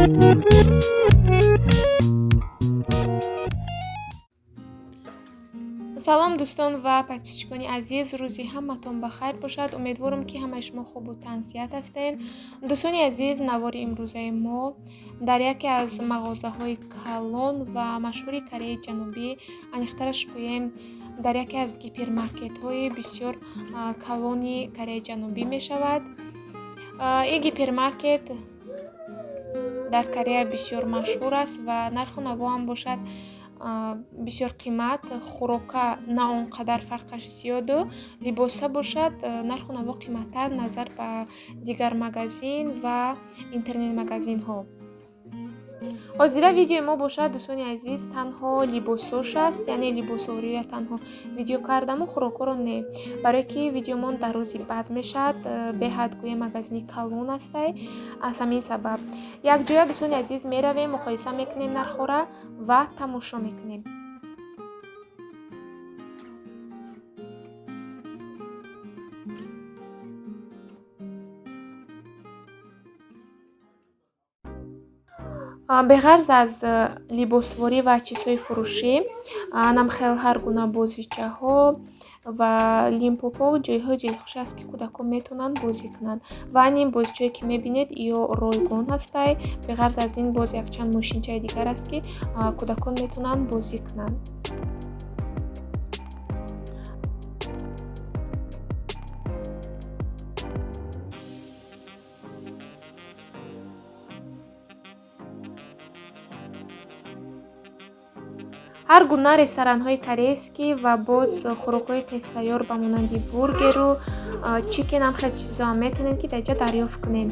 салом дӯстон ва подписчикони азиз, рӯзи ҳаматон бахайр бошад. Умедворам ки ҳамаи шумо хубу тансият ҳастед. Дӯстони азиз, навори имрӯзаи мо дар яке аз мағозаҳои калон ва машҳури Кореяи Ҷанубӣ, аниқтараш гӯем дар яке аз гипермаркетҳои бисёр калони Кореяи Ҷанубӣ мешавад. Ин гипермаркет дар Корея бисёр машҳур аст ва нарху наво ҳам бошад бисёр қимат. Хӯрока на он қадар фарқаш зиёду, либоса бошад нарху наво қиматтар назар ба дигар магазин ва интернет-магазинҳо. ҳозира видеои мо бошад, дӯстони азиз, танҳо либосош аст, яъне либосория танҳо видео кардаму хӯрокҳоро не, барое ки видеомон дар рӯзи бад мешавад, беҳад гӯем магазини калон астай. Аз ҳамин сабаб якҷоя, дӯстони азиз, меравем, муқоиса мекунем нархҳоро ва тамошо мекунем. беғарз аз либосворӣ ва чизҳои фурӯшӣ, намхел ҳар гуна бозичаҳо ва лимпопҳо ҷойҳои ҷилхуш аст, ки кӯдакон метавонанд бозӣ кунанд. Ва ин бозичаҳое, ки мебинед, ё ройгон ҳастай. Беғарз аз ин боз якчанд мошинчаи дигар аст, ки кӯдакон метавонанд бозӣ кунанд. ҳар гуна ресторанҳои корейскӣ ва боз хӯрокҳои тезтайёр ба монанди бургеру чикен, ҳам хеле чизҳо ҳам метавонед, ки дар ҷо дарёфт кунед.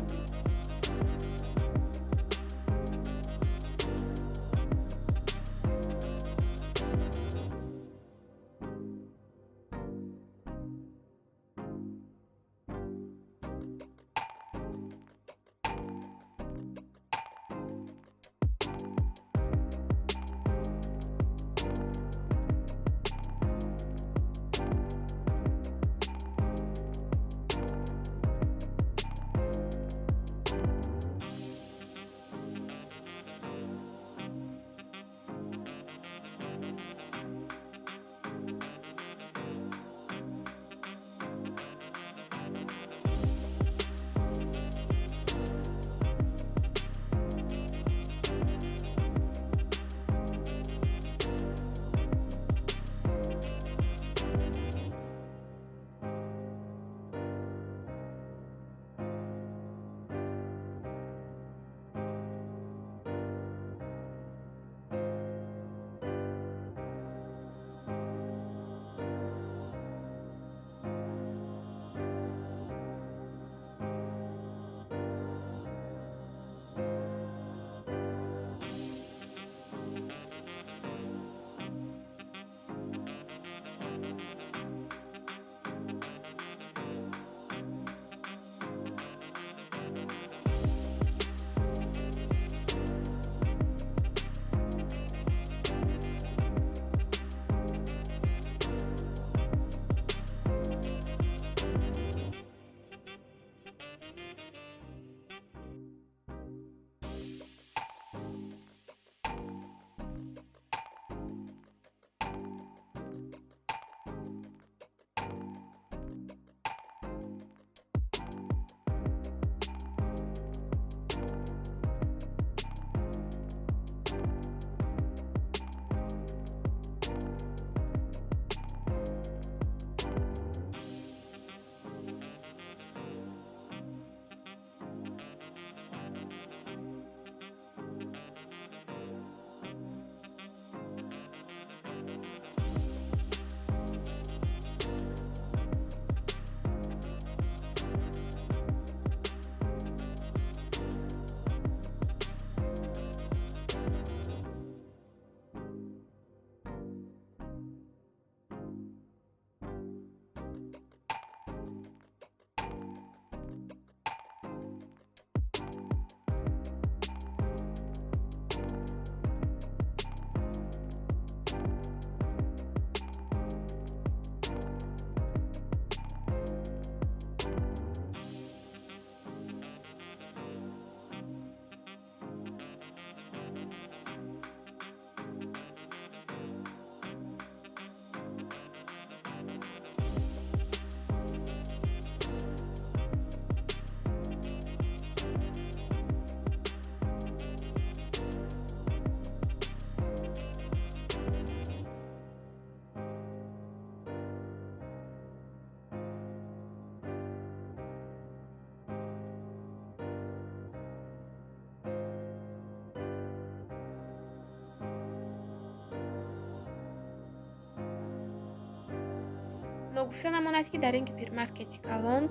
гуфта намонад, ки дар ин гипермаркети калон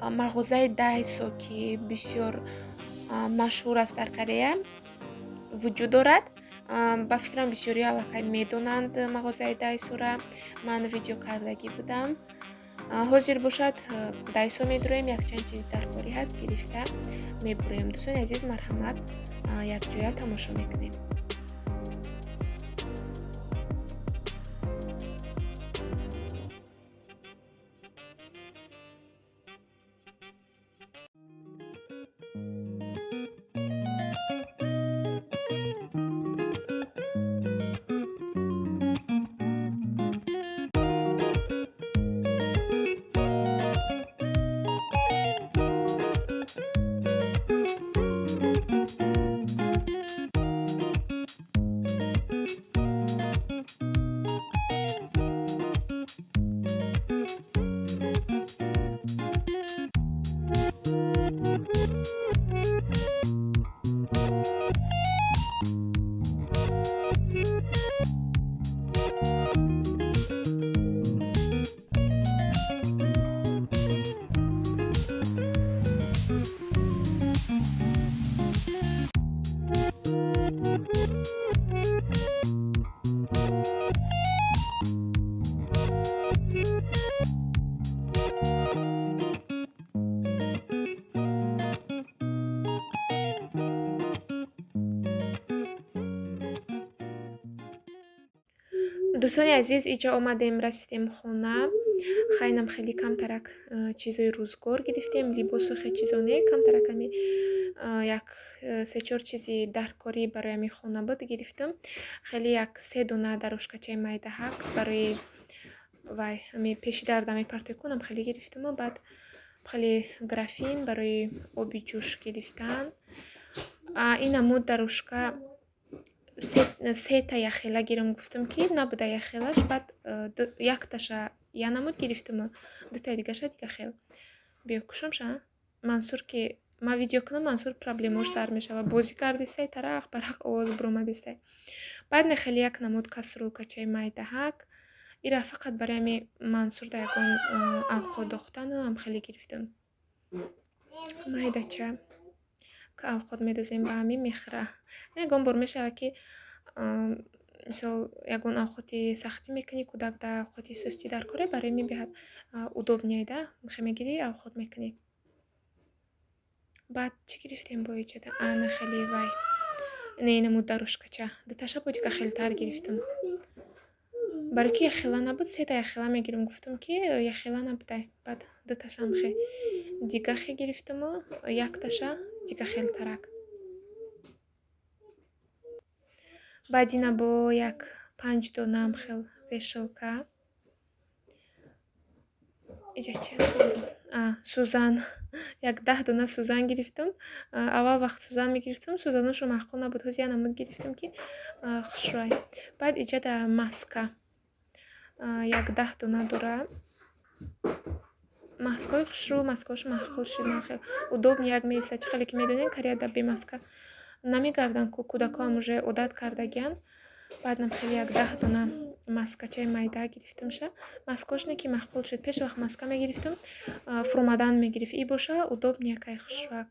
мағозаи Дайсо, ки бисёр машҳур аст дар Корея, вуҷуд дорад. Ба фикрам бисёри аллакай медонанд мағозаи Дайсоро. Ман видео кардагӣ будам. ҳозир бошад Дайсо медуроем, якчанд чизи даркорӣ ҳаст, гирифта мебурем. дӯстони азиз, марҳамат, якҷоя тамошо мекунем. дӯстони азиз, иҷо омадем, расидем хона. Хайнам хеле камтарак чизои рӯзгор гирифтем, либосу хе чизо не, камтарак ами як се-чор чизи даркорӣ барои ами хона буд гирифтам. Хеле як 3 дона дарошкачаи майдаҳак барои вай ами пеши дарда мепартои кунам хеле гирифтаму. Баъд хеле графин барои оби ҷӯш гирифтан. Инаму дарошка сета яхела гирам, гуфтам ки набуда яхелаш. Баъд якташа янамуд гирифтаму, дутаи дигаша дига хел. Биё кушамша Мансур, ки ма видео кунам, Мансур проблемош сар мешава. Бозӣ кардистай, тарақ барақ овоз буромадистай. Баъд не хеле як намуд касрулкачаи майдаҳак. Ира фақат барои ами Мансур да ягон авқот дохтану ам хеле гирифтам. Майдача ки авқот медозем ба ами мехӯра. Ягон бор мешава ки мисол ягон авқоти сахтӣ мекунӣ, кӯдак да авқоти сустӣ даркоре, барои мебиҳад удобнияйда мехе мегирӣ, авқот мекунӣ. Баъд чӣ гирифтем бо иҷода? На хеле вай не инамуд дарошкача дуташа бо дига хелтар гирифтам. Барои ки яхела набуд, сета яхела мегирам, гуфтам ки яхела набудай. Баъд дуташам хе дига хе гирифтаму, якташа дига хелтарак. баъд ина бо як 5 донам хел вешалка. Иҷа чи аст? Сӯзан, як 10 дона сӯзан гирифтам. Аввал вақт сӯзан мегирифтам, сӯзанашо маҳқул набуд. ҳозир я намуд гирифтам ки хушрой. Баъд иҷа да маска як 10 дона дора. Маскаҳои хушрӯ, маскаҳош маҳқул шудан, хел удобни як меиста. Чӣ хеле ки медонем Кореяда бе маска намегардан, ку кӯдакҳоам уже одат кардагиян. Баъд нам хеле як 10 дона маскачаи майда гирифтамша. Маскаҳош не ки маҳқул шуд. Пеш вақт маска мегирифтам, фуромадан мегирифт. И боша удобни якай хушрак.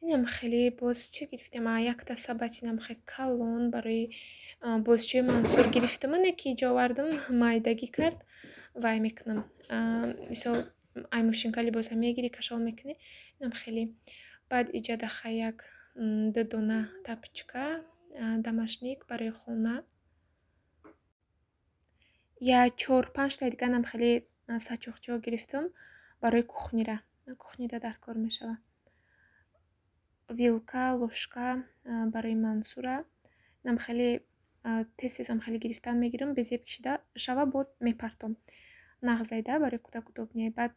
Инам хеле боз чӣ гирифтем? Якта сабатинам хе калон барои бозҷои Мансур гирифтаму, не ки иҷо овардам майдагӣ кард. Вай мекунам. Мисол ай мошинка либоса мегирӣ, кашол мекунӣ. Инам хеле. Баъд иҷа даха як 2 дона тапочка домашник барои хона. Я 4-5 та дига нам хеле сачухчо гирифтам барои кухнира. Кухнида даркор мешава. Вилка, лошка барои Мансура. Нам хеле тез-тезам хеле гирифтан мегирам, без зеб кишида шава бод мепартом. Нағзайда барои кӯдак удобнияй. Баъд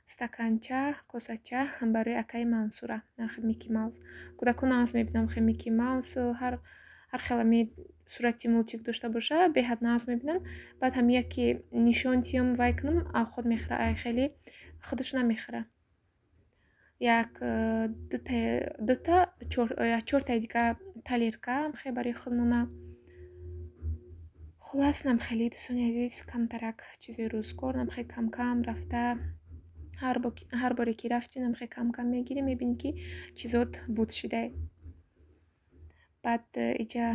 стаканча, косача барои акаи Мансура, Мики Маус. Кӯдакҳо нағз мебинам, хе Мики Маус ҳар хела сурати мултик дошта боша, беҳад нағз мебинанд. Баъд ҳамия ки нишон тиём вай кунам, авқот мехӯра. Ай хеле худаш намехӯра. Як 4 таи дига талирка хе барои худмона. خلاص намхели дӯстони азиз камтарак чизои рӯзгор намхе кам-кам рафта ҳар боре ки рафтӣ намхе кам-кам мегирӣ мебинӣ ки чизот буд шидай. Баъд иҷа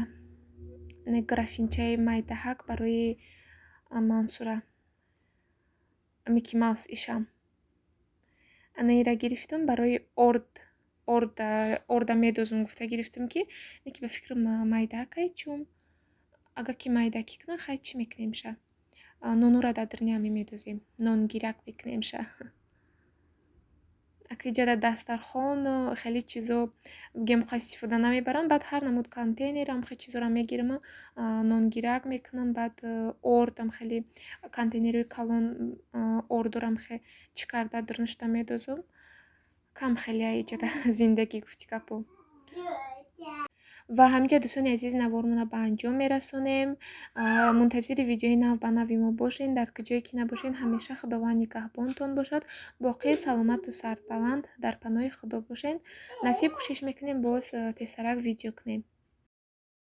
графинчаи майдаҳак барои Мансура Мики Маус ишам. Анаира гирифтам барои орда медозум гуфта гирифтам ки неки ба фикрам майдакай чум агар ки майдаки кунам хай чӣ мекунемша нонура дадирнями медозем нонгирак мекунемша. Акиҷа дар дастархон хеле чизо гемхо истифода намебарам. Баъд ҳар намуд контейнерам хеле чизоро мегирам нонгирак мекунам. Баъд ордам хеле контейнерои калон ордорам хе чӣ карда дурнушта медозам. Кам хеле иҷада зиндагӣ гуфти капо. Ва ҳаминҷа дӯстони азиз наворимона ба анҷом мерасонем. Мунтазири видеои нав ба нави мо бошед. Дар куҷое ки набошед ҳамеша худованд нигаҳбонтон бошад. Боқӣ саломату сарбаланд дар паноҳи худо бошед. Насиб кӯшиш мекунем боз тезтарак видео кунем.